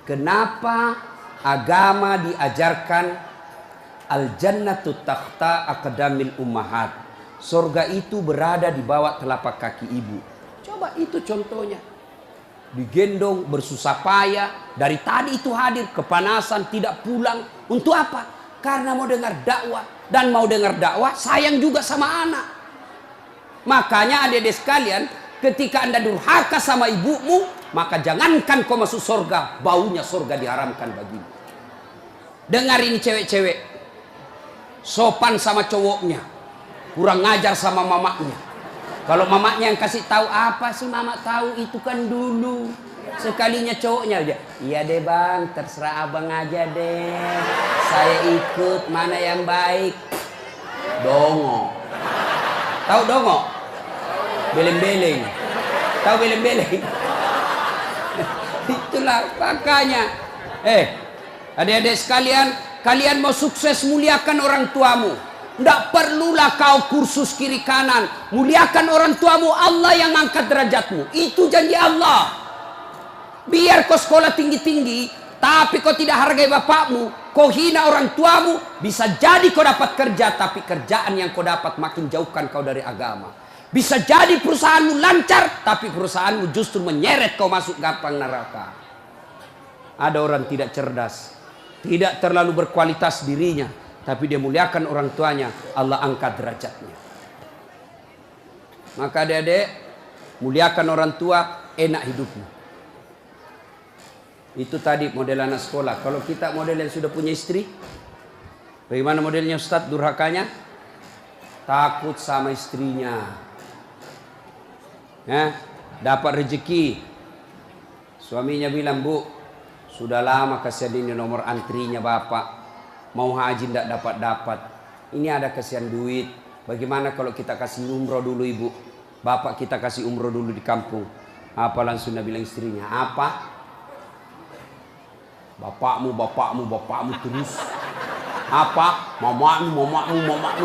Kenapa agama diajarkan al-jannatu tahta aqdamil ummahat? Surga itu berada di bawah telapak kaki ibu. Coba itu contohnya. Digendong bersusah payah, dari tadi itu hadir, kepanasan, tidak pulang. Untuk apa? Karena mau dengar dakwah. Dan mau dengar dakwah sayang juga sama anak. Makanya adik-adik sekalian, ketika Anda durhaka sama ibumu, maka jangankan kau masuk surga, baunya surga diharamkan bagimu. Dengar ini cewek-cewek, sopan sama cowoknya, kurang ngajar sama mamaknya. Kalau mamaknya yang kasih tahu, apa sih mama tahu, itu kan dulu. Sekalinya cowoknya aja, iya deh bang, terserah abang aja deh, saya ikut, mana yang baik. Dongo. Tahu dongo? Beleng-beleng. Tahu beleng-beleng? Itulah makanya. Adik-adik sekalian, kalian mau sukses, muliakan orang tuamu. Tidak perlulah kau kursus kiri kanan. Muliakan orang tuamu, Allah yang angkat derajatmu. Itu janji Allah. Biar kau sekolah tinggi-tinggi, tapi kau tidak hargai bapakmu, kau hina orang tuamu, bisa jadi kau dapat kerja, tapi kerjaan yang kau dapat makin jauhkan kau dari agama. Bisa jadi perusahaanmu lancar, tapi perusahaanmu justru menyeret kau masuk gampang neraka. Ada orang tidak cerdas, tidak terlalu berkualitas dirinya, tapi dia muliakan orang tuanya, Allah angkat derajatnya. Maka adik-adik, muliakan orang tua, enak hidupmu. Itu tadi model anak sekolah. Kalau kita model yang sudah punya istri, bagaimana modelnya Ustadz durhakanya? Takut sama istrinya. Dapat rezeki, suaminya bilang, bu, sudah lama kasihan ini nomor antrinya bapak, mau haji tidak dapat. Ini ada kasihan duit, bagaimana kalau kita kasih umroh dulu ibu, bapak kita kasih umroh dulu di kampung. Apa langsung dia bilang istrinya, apa? Bapakmu terus. Apa? Mamamu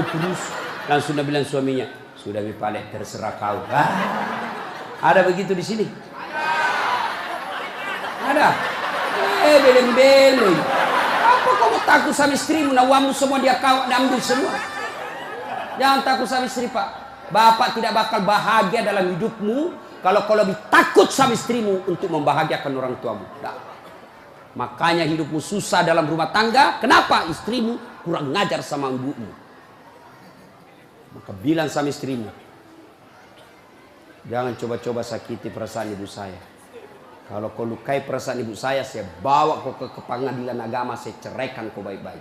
terus. Langsung dia bilang suaminya, sudah mipalek, terserah kau. Ada begitu di sini? Ada. Beleng-beleng. Apa kamu takut sama istrimu? Nawamu semua dia kau ambil semua. Jangan takut sama istri, Pak. Bapak tidak bakal bahagia dalam hidupmu kalau kau lebih takut sama istrimu untuk membahagiakan orang tuamu. Nah. Makanya hidupmu susah dalam rumah tangga. Kenapa? Istrimu kurang ngajar sama ibumu. Maka bilang sama istrimu, jangan coba-coba sakiti perasaan ibu saya. Kalau kau lukai perasaan ibu saya bawa kau ke pengadilan agama, saya ceraikan kau baik-baik.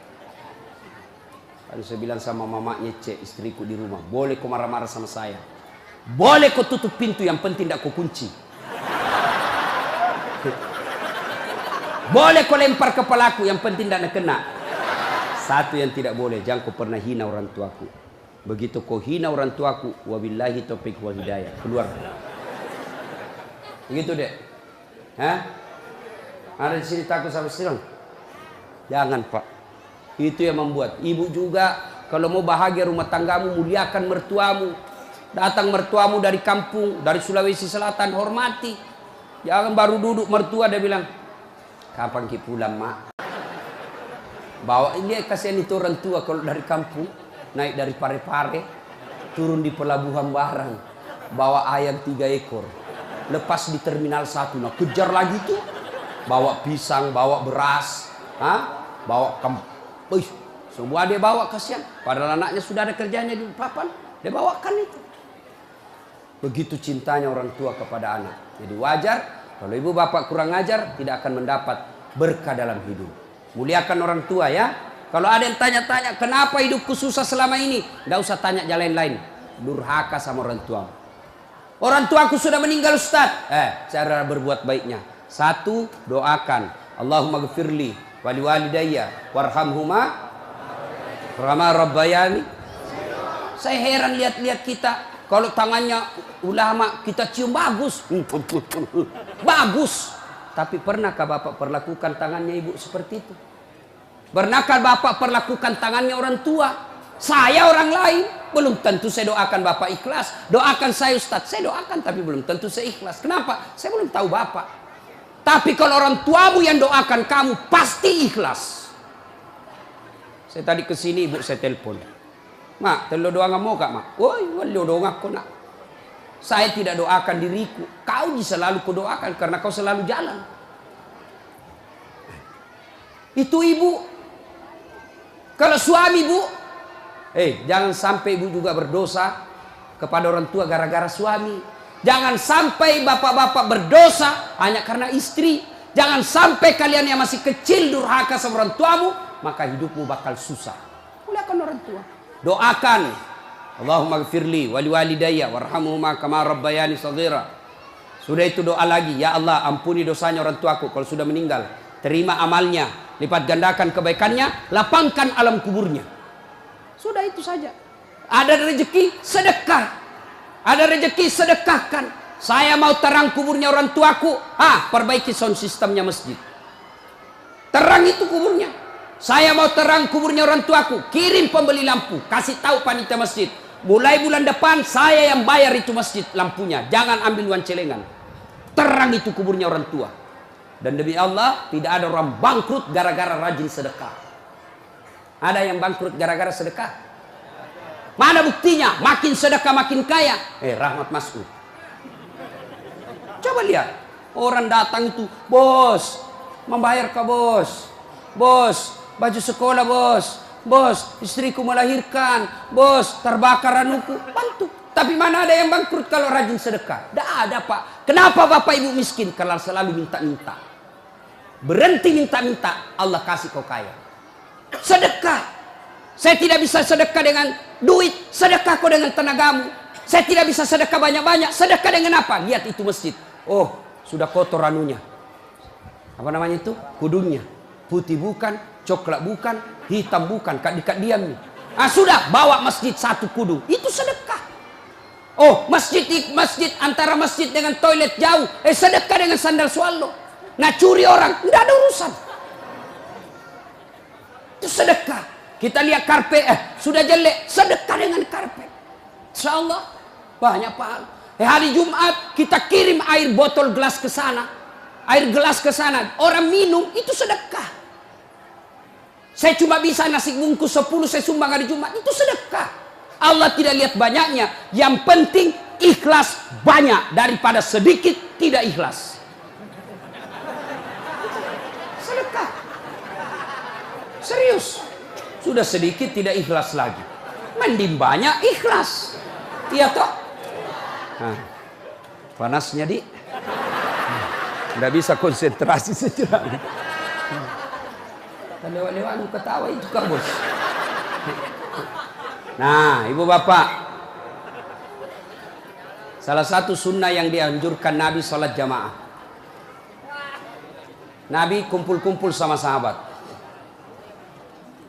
Lalu saya bilang sama mamanya, istriku di rumah, boleh kau marah-marah sama saya, boleh kau tutup pintu, yang penting tidak kau kunci. Boleh kau lempar kepalaku, yang penting tidak kena. Satu yang tidak boleh, jangan kau pernah hina orang tuaku. Begitu kau hina orang tuaku, wabillahi taufiq wal hidayah, keluar. Begitu deh. Ada di sini takut sama istri? Jangan, Pak. Itu yang membuat ibu juga kalau mau bahagia rumah tanggamu, muliakan mertuamu. Datang mertuamu dari kampung, dari Sulawesi Selatan, hormati. Jangan baru duduk mertua dia bilang, kapan ki pulang, mak? Bawa ini, kasihan itu orang tua kalau dari kampung naik dari Parepare, turun di pelabuhan barang, bawa ayam 3 ekor, lepas di terminal 1, nah kejar lagi tuh, bawa pisang, bawa beras, bawa semua dia bawa, kasihan. Padahal anaknya sudah ada kerjanya di papan, dia bawakan itu. Begitu cintanya orang tua kepada anak. Jadi wajar kalau ibu bapak kurang ajar, tidak akan mendapat berkah dalam hidup. Muliakan orang tua ya. Kalau ada yang tanya-tanya, kenapa hidupku susah selama ini? Tidak usah tanya jalan lain. Durhaka sama orang tua. Orang tuaku sudah meninggal, Ustaz. Cara berbuat baiknya. 1, doakan. Allahumma gfirli wali walidayya warhamhuma kama rabbayani. Saya heran lihat-lihat kita. Kalau tangannya ulama kita cium bagus. Bagus. Tapi pernahkah Bapak perlakukan tangannya ibu seperti itu? Pernahkah Bapak perlakukan tangannya orang tua? Saya orang lain. Belum tentu saya doakan Bapak ikhlas. Doakan saya Ustadz. Saya doakan tapi belum tentu saya ikhlas. Kenapa? Saya belum tahu Bapak. Tapi kalau orang tuamu yang doakan kamu, pasti ikhlas. Saya tadi kesini ibu saya telepon. Mak, telo doa mau kak mak? Woi, walio doa aku nak. Saya tidak doakan diriku. Kau selalu kudoakan karena kau selalu jalan. Itu ibu. Kalau suami bu, jangan sampai ibu juga berdosa kepada orang tua gara-gara suami. Jangan sampai bapak-bapak berdosa hanya karena istri. Jangan sampai kalian yang masih kecil durhaka sama orang tuamu, maka hidupmu bakal susah. Muliakan orang tua. Doakan. Allahumma gfirli wali walidayya warhamhuma kama rabbayani shaghira. Sudah itu doa lagi. Ya Allah, ampuni dosanya orang tuaku kalau sudah meninggal. Terima amalnya, lipat gandakan kebaikannya, lapangkan alam kuburnya. Sudah itu saja. Ada rezeki, sedekah. Ada rezeki, sedekahkan. Saya mau terang kuburnya orang tuaku. Perbaiki sound sistemnya masjid. Terang itu kuburnya. Saya mau terang kuburnya orang tuaku. Kirim pembeli lampu. Kasih tahu panitia masjid. Mulai bulan depan saya yang bayar itu masjid lampunya. Jangan ambil uang celengan. Terang itu kuburnya orang tua. Dan demi Allah, tidak ada orang bangkrut gara-gara rajin sedekah. Ada yang bangkrut gara-gara sedekah? Mana buktinya? Makin sedekah makin kaya. Rahmat Mas'ud. Coba lihat. Orang datang itu, bos, membayar ke bos. Bos, baju sekolah bos. Bos, istriku melahirkan. Bos, terbakar anuku. Bantu. Tapi mana ada yang bangkrut kalau rajin sedekah? Tidak ada pak. Kenapa bapak ibu miskin? Karena selalu minta-minta. Berhenti minta-minta, Allah kasih kau kaya. Sedekah. Saya tidak bisa sedekah dengan duit, sedekah kau dengan tenagamu. Saya tidak bisa sedekah banyak-banyak, sedekah dengan apa? Lihat itu masjid. Oh, sudah kotor anunya. Apa namanya itu? Kudungnya. Putih bukan, coklat bukan, hitam bukan, kak diam nih. Sudah, bawa masjid satu kudung. Itu sedekah. Oh, masjid antara masjid dengan toilet jauh. Sedekah dengan sandal swallow. Nah, curi orang, tidak ada urusan. Itu sedekah. Kita lihat karpet, sudah jelek, sedekah dengan karpet. Insyaallah banyak pahala. Hari Jumat kita kirim air botol gelas ke sana, air gelas ke sana, orang minum itu sedekah. Saya cuma bisa nasi bungkus 10 saya sumbang hari Jumat, itu sedekah. Allah tidak lihat banyaknya, yang penting ikhlas banyak daripada sedikit tidak ikhlas. Sedekah. Serius. Sudah sedikit tidak ikhlas lagi. Mending banyak ikhlas. Iya toh? Panasnya di. Nggak bisa konsentrasi sejenak. Lewat-lewat ketawa itu kak bos. Nah ibu bapak. Salah satu sunnah yang dianjurkan Nabi sholat jamaah. Nabi kumpul-kumpul sama sahabat.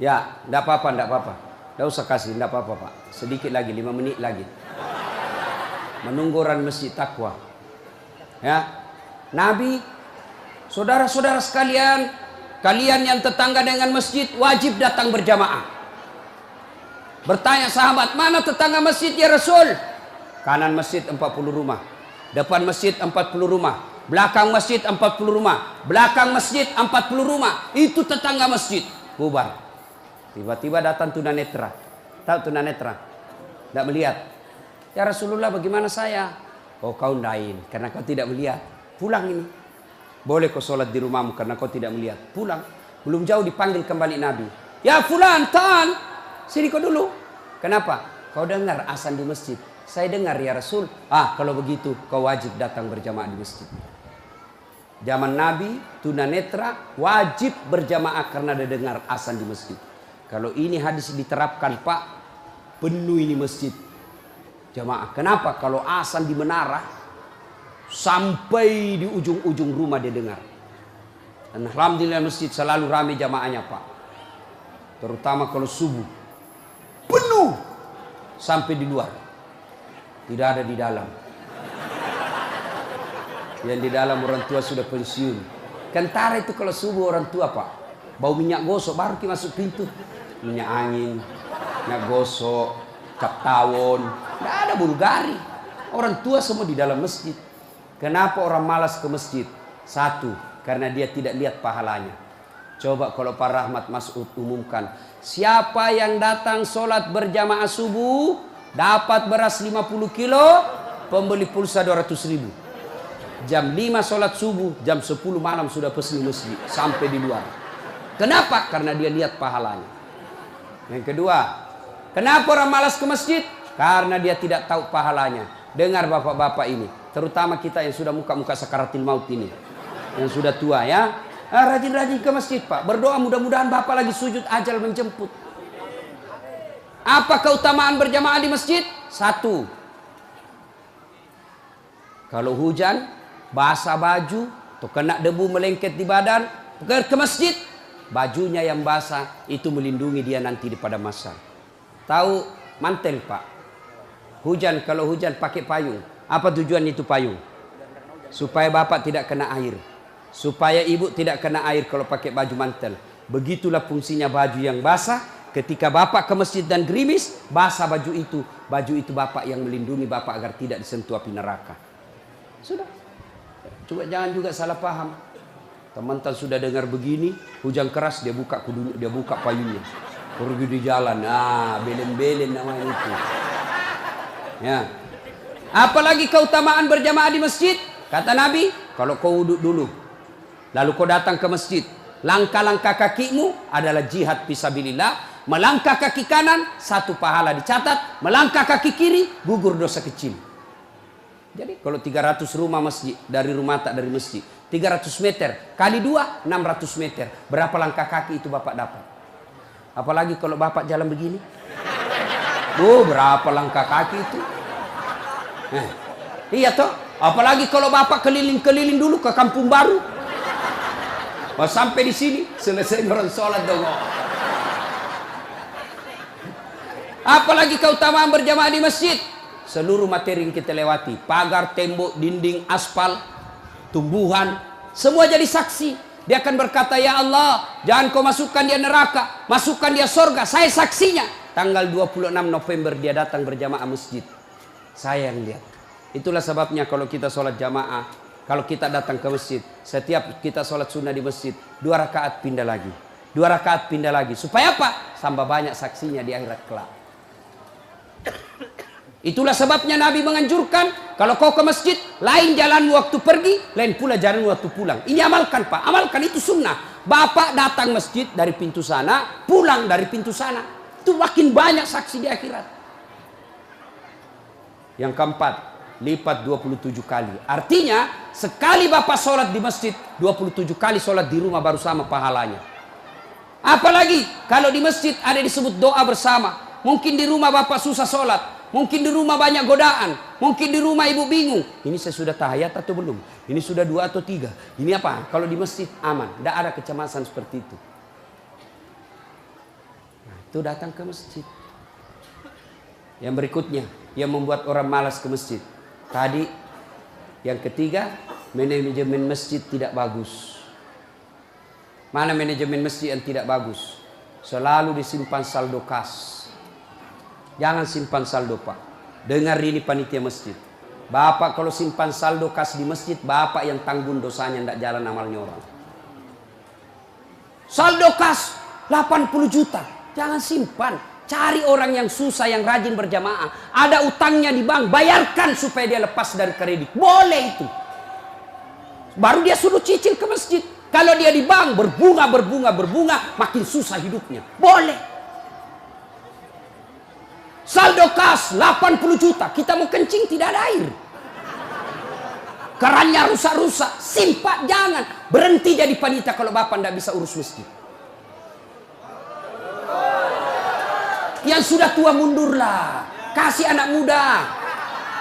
Ya, enggak apa-apa, enggak apa-apa. Enggak usah kasih, enggak apa-apa, Pak. Sedikit lagi, 5 menit lagi. Menunggu orang masjid takwa. Ya. Nabi, saudara-saudara sekalian, kalian yang tetangga dengan masjid wajib datang berjamaah. Bertanya sahabat, mana tetangga masjid ya Rasul? Kanan masjid 40 rumah. Depan masjid 40 rumah. Belakang masjid 40 rumah. Belakang masjid 40 rumah. Itu tetangga masjid. Bubar. Tiba-tiba datang tunanetra. Tahu tunanetra? Tidak melihat. Ya Rasulullah bagaimana saya? Oh kau lain karena kau tidak melihat. Pulang ini. Boleh kau sholat di rumahmu karena kau tidak melihat. Pulang. Belum jauh dipanggil kembali Nabi. Ya fulan, tan. Sini kau dulu. Kenapa? Kau dengar azan di masjid. Saya dengar ya Rasul. Kalau begitu kau wajib datang berjamaah di masjid. Zaman Nabi, tunanetra wajib berjamaah karena dia dengar azan di masjid. Kalau ini hadis diterapkan Pak, penuh ini masjid jamaah. Kenapa? Kalau azan di menara sampai di ujung-ujung rumah dia dengar. Dan alhamdulillah masjid selalu ramai jamaahnya Pak. Terutama kalau subuh. Penuh sampai di luar. Tidak ada di dalam. Yang di dalam orang tua sudah pensiun. Kentara itu kalau subuh orang tua Pak. Bau minyak gosok baru kita masuk pintu. Minyak angin, minyak gosok, cap tawon. Tidak ada Bulgari. Orang tua semua di dalam masjid. Kenapa orang malas ke masjid? Satu, karena dia tidak lihat pahalanya. Coba kalau Pak Rahmat Mas'ud umumkan, siapa yang datang sholat berjamaah subuh dapat beras 50 kilo, pembeli pulsa 200.000. Jam 5 sholat subuh, jam 10 malam sudah pesan masjid sampai di luar. Kenapa? Karena dia lihat pahalanya. Yang kedua, kenapa orang malas ke masjid? Karena dia tidak tahu pahalanya. Dengar bapak-bapak ini, terutama kita yang sudah muka-muka sakaratil maut ini, yang sudah tua ya, rajin-rajin ke masjid Pak. Berdoa mudah-mudahan bapak lagi sujud ajal menjemput. Apa keutamaan berjamaah di masjid? Satu, kalau hujan, basah baju, atau kena debu melengket di badan, ke masjid, bajunya yang basah itu melindungi dia nanti di pada masa. Tahu mantel Pak? Hujan, kalau hujan pakai payung. Apa tujuan itu payung? Supaya bapak tidak kena air. Supaya ibu tidak kena air kalau pakai baju mantel. Begitulah fungsinya baju yang basah. Ketika bapak ke masjid dan gerimis, basah baju itu bapak yang melindungi bapak agar tidak disentuh api neraka. Sudah. Coba jangan juga salah paham. Teman-teman sudah dengar begini, hujan keras dia buka payungnya. Pergi di jalan, belen-belen namanya itu. Ya. Apalagi keutamaan berjamaah di masjid? Kata Nabi, kalau kau wudhu dulu, lalu kau datang ke masjid, langkah-langkah kakimu adalah jihad fisabilillah. Melangkah kaki kanan, 1 pahala dicatat. Melangkah kaki kiri, gugur dosa kecil. Jadi kalau 300 rumah masjid, dari rumah tak dari masjid, 300 meter kali 2, 600 meter. Berapa langkah kaki itu bapak dapat? Apalagi kalau bapak jalan begini. Berapa langkah kaki itu? Iya toh. Apalagi kalau bapak keliling-keliling dulu ke kampung baru. Sampai di sini selesai orang sholat dong. Apalagi keutamaan berjamaah di masjid. Seluruh materi yang kita lewati, pagar, tembok, dinding, aspal, tumbuhan, semua jadi saksi. Dia akan berkata, ya Allah, jangan kau masukkan dia neraka, masukkan dia surga. Saya saksinya. Tanggal 26 November dia datang berjamaah masjid. Saya yang lihat. Itulah sebabnya kalau kita sholat jamaah, kalau kita datang ke masjid, setiap kita sholat sunnah di masjid, 2 rakaat pindah lagi. 2 rakaat pindah lagi. Supaya apa? Tambah banyak saksinya di akhirat kelak. Itulah sebabnya Nabi menganjurkan, kalau kau ke masjid, lain jalan waktu pergi, lain pula jalan waktu pulang. Ini amalkan Pak, amalkan, itu sunnah. Bapak datang masjid dari pintu sana, pulang dari pintu sana. Itu makin banyak saksi di akhirat. Yang keempat, lipat 27 kali. Artinya, sekali bapak sholat di masjid, 27 kali sholat di rumah baru sama pahalanya. Apalagi, kalau di masjid ada disebut doa bersama. Mungkin di rumah bapak susah sholat. Mungkin di rumah banyak godaan. Mungkin di rumah ibu bingung. Ini saya sudah tahiyat atau belum? Ini sudah 2 atau 3? Ini apa? Kalau di masjid aman. Tidak ada kecemasan seperti itu. Nah, itu datang ke masjid. Yang berikutnya, yang membuat orang malas ke masjid. Tadi, yang ketiga, manajemen masjid tidak bagus. Mana manajemen masjid yang tidak bagus? Selalu disimpan saldo kas. Jangan simpan saldo Pak. Dengar ini panitia masjid. Bapak kalau simpan saldo kas di masjid, bapak yang tanggung dosanya, tidak jalan amalnya orang. Saldo kas 80 juta. Jangan simpan. Cari orang yang susah, yang rajin berjamaah. Ada utangnya di bank, bayarkan supaya dia lepas dari kredit. Boleh itu. Baru dia suruh cicil ke masjid. Kalau dia di bank berbunga, makin susah hidupnya. Boleh. Saldo kas 80 juta. Kita mau kencing tidak ada air. Kerannya rusak-rusak. Simpan, jangan. Berhenti jadi panitia kalau bapak tidak bisa urus masjid. Yang sudah tua mundurlah. Kasih anak muda.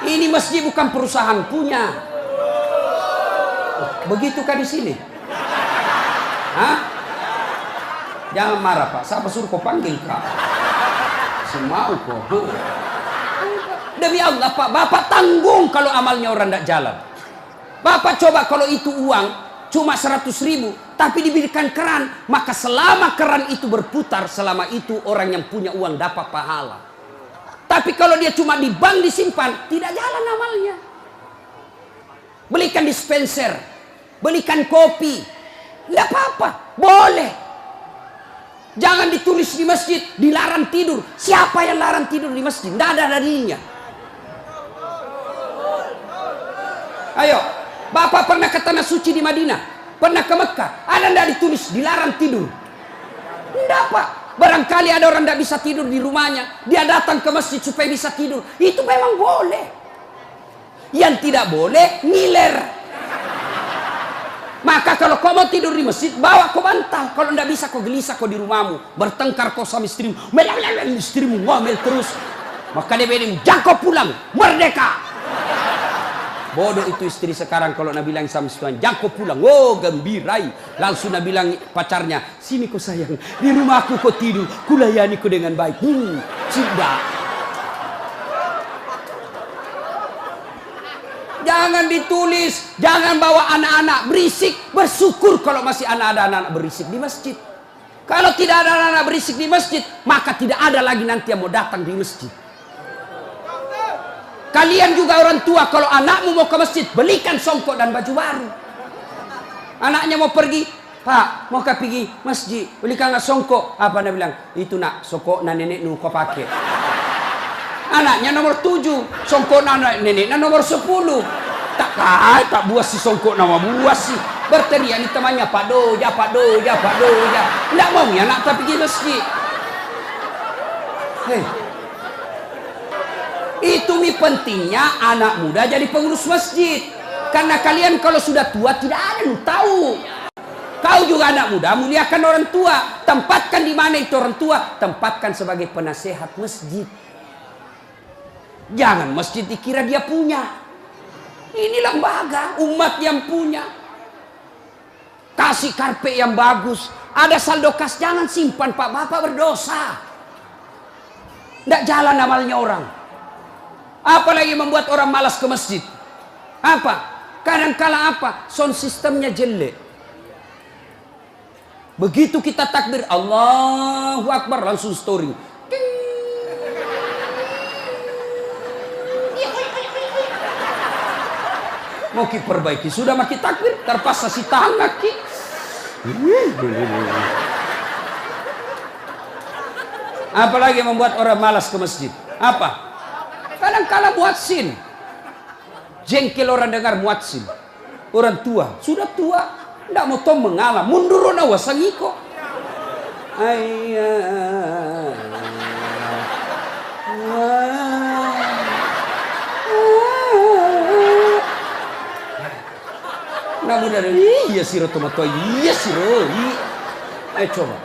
Ini masjid bukan perusahaan punya. Begitukah di sini? Hah? Jangan marah Pak. Siapa suruh kau panggil Kak? Semau kok. Demi Allah Pak, bapak tanggung kalau amalnya orang tidak jalan. Bapak coba kalau itu uang cuma 100.000, tapi diberikan keran, maka selama keran itu berputar, selama itu orang yang punya uang dapat pahala. Tapi kalau dia cuma di bank disimpan, tidak jalan amalnya. Belikan dispenser, belikan kopi. Tidak apa-apa, boleh. Jangan ditulis di masjid, dilarang tidur. Siapa yang larang tidur di masjid? Tidak ada dalilnya. Ayo, Bapak pernah ke Tanah Suci di Madinah? Pernah ke Mekah? Ada tidak ditulis dilarang tidur? Tidak, Pak. Barangkali ada orang tidak bisa tidur di rumahnya, dia datang ke masjid supaya bisa tidur. Itu memang boleh. Yang tidak boleh, ngiler. Maka kalau kau mau tidur di masjid, bawa kau bantal. Kalau tidak bisa, kau gelisah kau di rumahmu. Bertengkar kau sama istrimu. Istrimu ngomel terus. Maka dia bilang, jangan kau pulang. Merdeka. Bodoh itu istri sekarang kalau Nabi bilang sama Tuhan, jangan kau pulang. Oh, gembirai. Langsung Nabi bilang pacarnya, sini kau sayang. Di rumahku kau tidur. Kulayani kau dengan baik. Sudah. Jangan ditulis. Jangan bawa anak-anak berisik. Bersyukur kalau masih ada anak-anak berisik di masjid. Kalau tidak ada anak-anak berisik di masjid, maka tidak ada lagi nanti yang mau datang di masjid. Kalian juga orang tua, kalau anakmu mau ke masjid, belikan songkok dan baju baru. Anaknya mau pergi, Pak, mau pergi masjid, belikan songkok. Apa dia bilang? Itu nak, songkok na nenek nu kau pakai. Anaknya nomor 7, songkok na nenek na nomor 10. Tak buas si songkok nama buas si. Berteriak ni temannya, Pak Doja, Pak Doja, Pak Doja. Tidak mau ya nak tak pergi masjid. Hei. Itu pentingnya anak muda jadi pengurus masjid. Karena kalian kalau sudah tua tidak ada yang tahu. Kau juga anak muda, muliakan orang tua. Tempatkan di mana itu orang tua? Tempatkan sebagai penasehat masjid. Jangan masjid dikira dia punya. Ini lembaga umat yang punya. Kasih karpet yang bagus. Ada saldo kas, jangan simpan, Pak. Bapak berdosa. Tidak jalan amalnya orang. Apalagi membuat orang malas ke masjid. Apa? Kadang-kala apa? Sound sistemnya jelek. Begitu kita takbir, Allahu Akbar, langsung story. Mau kita perbaiki, sudah makin takbir, terpaksa si tangan ki. Apalagi membuat orang malas ke masjid. Apa? Kadang-kala muadzin. Jengkel orang dengar muadzin. Orang tua, sudah tua, tidak mau tahu mengalah, mundur na wasangiko. Ayah. Namun dari iya siro tomato, iya siro. Coba.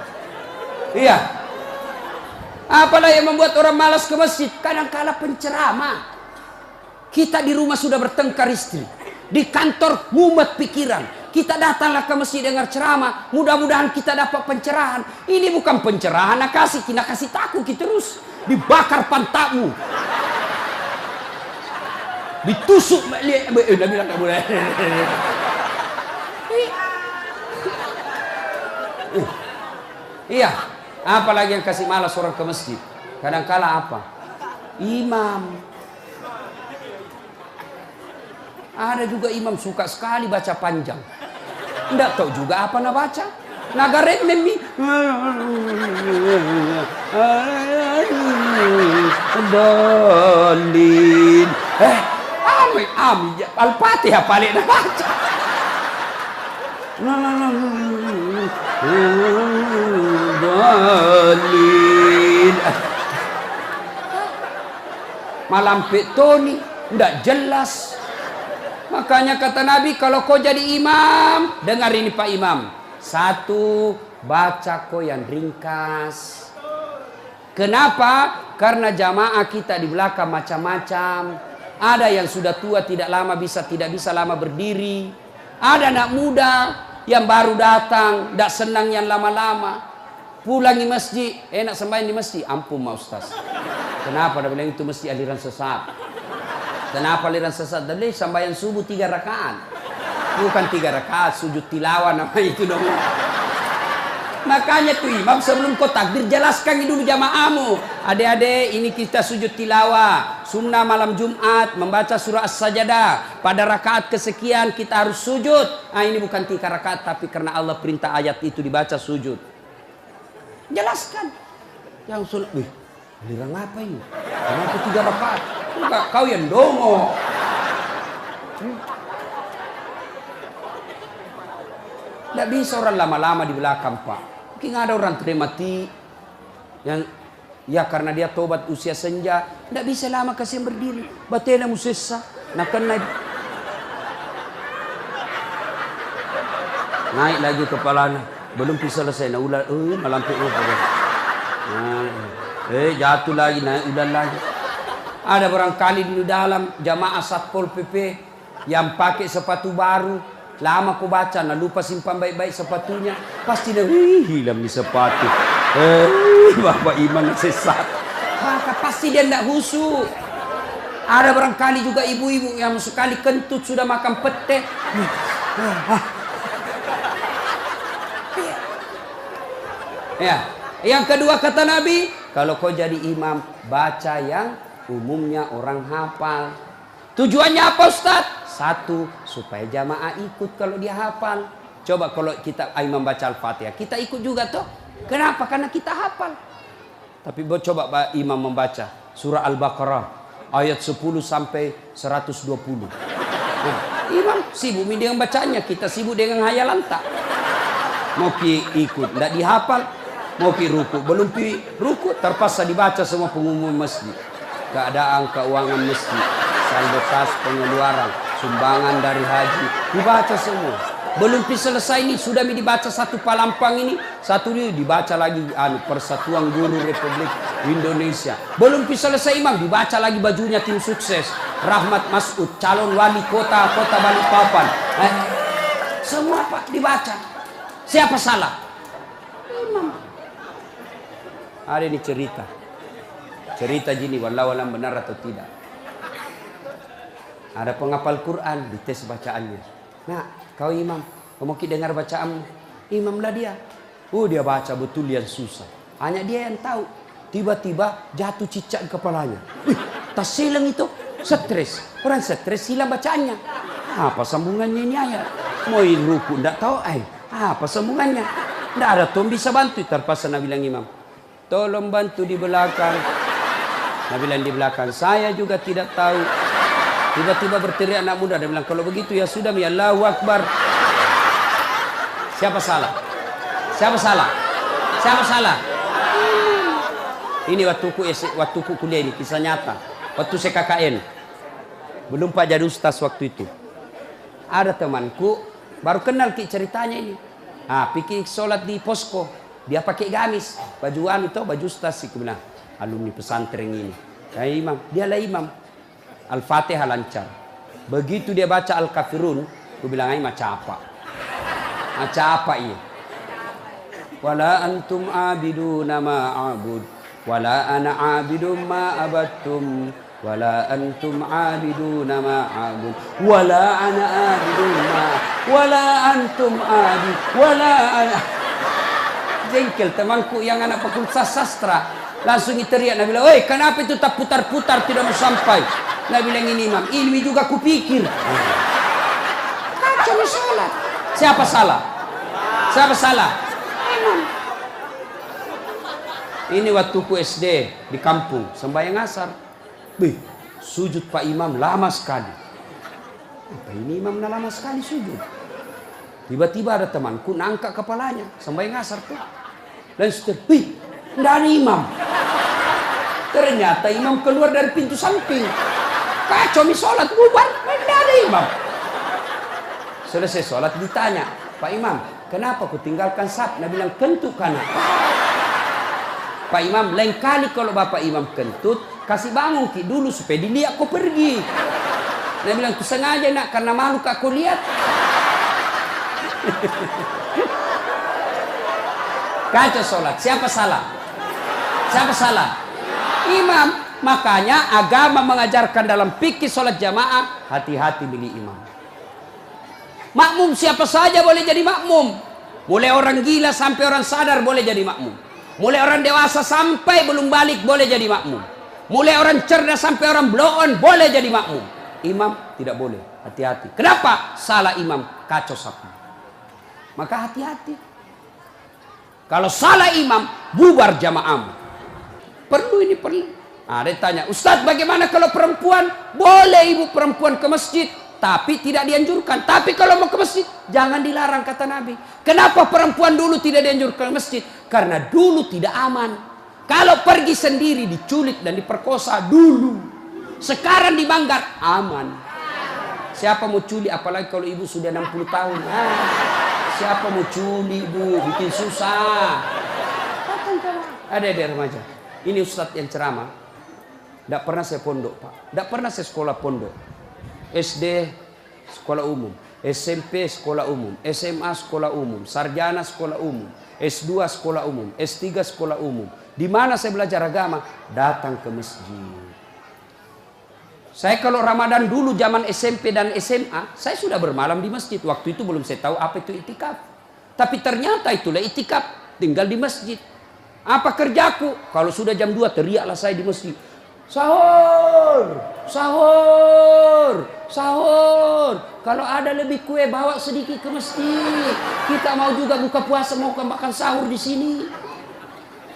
Iya. Apalah yang membuat orang malas ke masjid? Kadang-kala penceramah. Kita di rumah sudah bertengkar istri. Di kantor mumet pikiran. Kita datanglah ke masjid dengar ceramah. Mudah-mudahan kita dapat pencerahan. Ini bukan pencerahan, nak kasih takut kita terus. Dibakar pantatmu. Ditusuk. Dia bilang tak boleh. Iya. Apalagi yang kasih malas orang ke masjid. Kadang-kala apa? Imam. Ada juga imam suka sekali baca panjang. Tidak tahu juga apa nak baca. Nagarek memi. Dalin. Al-Fatihah paling nak baca. Dalin. Malam petoni tidak jelas. Makanya kata Nabi, kalau kau jadi imam, dengar ini Pak Imam. 1, baca kau yang ringkas. Kenapa? Karena jamaah kita di belakang macam-macam. Ada yang sudah tua tidak bisa lama berdiri. Ada anak muda yang baru datang, tidak senang yang lama-lama. Pulang di masjid, enak sembahyang di masjid. Ampun Ma Ustaz. Kenapa? Dia bilang itu mesti aliran sesat. Kenapa aliran sesat? Dari sembahyang subuh 3 rakaat. Bukan 3 rakaat, sujud tilawah nama itu dong. Makanya tuh imam sebelum kau takbir jelaskan dulu jamaahmu. Adik-adik, ini kita sujud tilawah. Sunnah malam Jumat membaca surah As-Sajdah. Pada rakaat kesekian kita harus sujud. Nah, ini bukan 3 rakaat, tapi karena Allah perintah ayat itu dibaca sujud. Jelaskan. Yang sunnah, wih, aliran apa ini? Kenapa 3 rakaat? Enggak, kau yang dongo. Tidak bisa orang lama-lama di belakang, Pak. Mungkin ada orang mati yang ya karena dia tobat usia senja, tidak bisa lama kasih berdiri. Batena musessa, nak naik lagi kepalanya, belum bisa selesai. Nah ulah, malampir jatuh lagi, naik udah lagi. Ada barangkali di dalam jamaah Satpol PP yang pakai sepatu baru, lama ku baca, nah lupa simpan baik-baik sepatunya, pasti dia hilang di sepatu. Bapak imam sesat, maka pasti dia tidak khusyuk. Ada barangkali juga ibu-ibu yang sekali kentut sudah makan pete. Ya, yang kedua kata Nabi, kalau kau jadi imam, baca yang umumnya orang hafal. Tujuannya apa, Ustaz? 1, supaya jamaah ikut kalau dia hafal. Coba kalau kita imam baca Al-Fatihah, kita ikut juga toh. Kenapa? Karena kita hafal. Tapi coba imam membaca surah Al-Baqarah ayat 10 sampai 120. Nah, imam sibuk dengan bacanya, kita sibuk dengan hayalan tak. Mau ikut, tidak dihafal. Mau ruku, belum ruku, terpaksa dibaca semua pengumuman masjid. Keadaan keuangan masjid, saldo kas pengeluaran, sumbangan dari haji, dibaca semua. Belum selesai ini, sudah dibaca satu palampang ini, satu ini dibaca lagi Persatuan Guru Republik Indonesia. Belum selesai imam, dibaca lagi bajunya tim sukses. Rahmat Masud, calon wali kota Balikpapan. Semua Pak dibaca. Siapa salah? Imam. Ada ini cerita gini, wallahu alam benar atau tidak. Ada penghafal Quran, dites bacaannya. Nah, kau imam, kau mau dengar bacaan imam lah dia. Dia baca betul yang susah. Hanya dia yang tahu. Tiba-tiba jatuh cicak di kepalanya. Tas silang itu, stres. Orang stres hilang bacaannya. Apa sambungannya ini ayat? Mau ruku, tidak tahu. Apa sambungannya? Tidak ada tuh bisa bantu. Terpaksa Nabi bilang imam, tolong bantu di belakang. Nabi bilang di belakang, saya juga tidak tahu. Tiba-tiba berteriak anak muda, dia bilang, kalau begitu ya sudah, ya Allahu Akbar. Siapa salah? Siapa salah? Siapa salah? Ini waktuku kuliah ini, kisah nyata. Waktu saya KKN. Belum Pak jadi ustaz waktu itu. Ada temanku, baru kenal ceritanya ini. Pikir sholat di posko. Dia pakai gamis. Baju baju ustaz sih. Bilang, alumni pesantren ini. Imam, dialah imam. Al-Fatihah lancar. Begitu dia baca Al-Kafirun, aku bilang macam apa? Macam apa ini? Wala antum abiduna ma a'bud, wala ana abidum ma abattum, wala antum abiduna ma a'bud, wala ana abidum ma, wala antum abid, wala ana. Jengkel temanku yang anak fakultas sastra. Langsung teriak, Nabi bilang, "Oi, kenapa itu tak putar-putar tidak mau sampai?" Nabi bilang, ini imam, ilmi juga kupikir. Kacau salah. Siapa salah? Siapa salah? Imam. Ini waktuku SD di kampung, sembahyang asar. Sujud Pak Imam lama sekali. Apa ini imam lama sekali sujud? Tiba-tiba ada temanku nangkat kepalanya, sembahyang asar tuh. Dan sudah, tidak ada imam. Ternyata imam keluar dari pintu samping. Kacau sholat bubar, tidak ada imam. Selesai sholat ditanya, Pak Imam, kenapa ku tinggalkan saf? Nabi bilang, kentut kanan. Pak Imam, lain kali kalau Bapak Imam kentut, kasih bangun dulu supaya dilihat kau pergi. Nabi bilang, ku sengaja nak, karena malu kau lihat. Kacau sholat, siapa salah? Siapa salah? Imam. Makanya agama mengajarkan dalam fikih sholat jamaah, hati-hati milih imam. Makmum siapa saja boleh jadi makmum. Mulai orang gila sampai orang sadar boleh jadi makmum. Mulai orang dewasa sampai belum balik boleh jadi makmum. Mulai orang cerdas sampai orang blow on boleh jadi makmum. Imam tidak boleh. Hati-hati. Kenapa? Salah imam kacau sapi. Maka hati-hati. Kalau salah imam bubar jamaahmu. Perlu ini perlu. Dia tanya, Ustadz bagaimana kalau perempuan? Boleh ibu perempuan ke masjid, tapi tidak dianjurkan. Tapi kalau mau ke masjid, jangan dilarang kata Nabi. Kenapa perempuan dulu tidak dianjurkan ke masjid? Karena dulu tidak aman. Kalau pergi sendiri diculik dan diperkosa dulu. Sekarang di Manggar aman. Siapa mau culik apalagi kalau ibu sudah 60 tahun. Siapa mau culik bu? Bikin susah. Ada remaja. Ini ustadz yang ceramah. Tidak pernah saya pondok pak. Tidak pernah saya sekolah pondok. SD sekolah umum, SMP sekolah umum, SMA sekolah umum, sarjana sekolah umum, S2 sekolah umum, S3 sekolah umum. Di mana saya belajar agama? Datang ke masjid. Saya kalau Ramadan dulu zaman SMP dan SMA, saya sudah bermalam di masjid. Waktu itu belum saya tahu apa itu itikaf. Tapi ternyata itulah itikaf, tinggal di masjid. Apa kerjaku? Kalau sudah jam 2 teriaklah saya di masjid. Sahur, sahur, sahur. Kalau ada lebih kue bawa sedikit ke masjid. Kita mau juga buka puasa mau makan sahur di sini.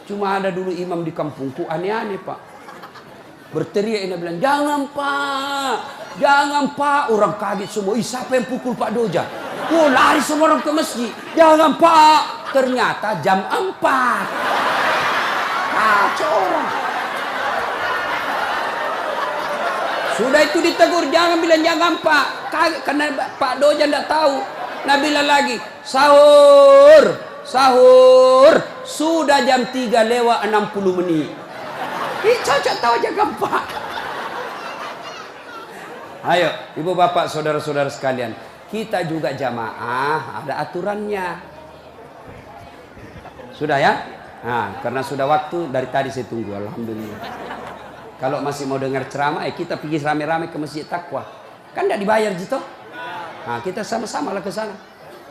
Cuma ada dulu imam di kampungku aneh-aneh pak. Berteriak ini bilang jangan pak, jangan pak. Orang kaget semua. Siapa yang pukul Pak Doja? Oh lari semua orang ke masjid. Jangan pak. Ternyata jam 4. Kacau orang. Sudah itu ditegur, jangan bilang jangan pak. Karena Pak Doja tidak tahu. Nah bilang lagi, sahur, sahur. Sudah jam 3 lewat 60 menit. Cocok tahu jangan pak. Ayo, ibu bapak, saudara-saudara sekalian. Kita juga jamaah, ada aturannya. Sudah ya? Nah, karena sudah waktu, dari tadi saya tunggu, alhamdulillah. Kalau masih mau dengar ceramah, kita pergi rame-rame ke Masjid Taqwa. Kan tidak dibayar gitu. Nah, kita sama-sama lah ke sana.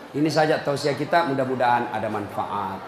Ini saja tausiah kita, mudah-mudahan ada manfaat.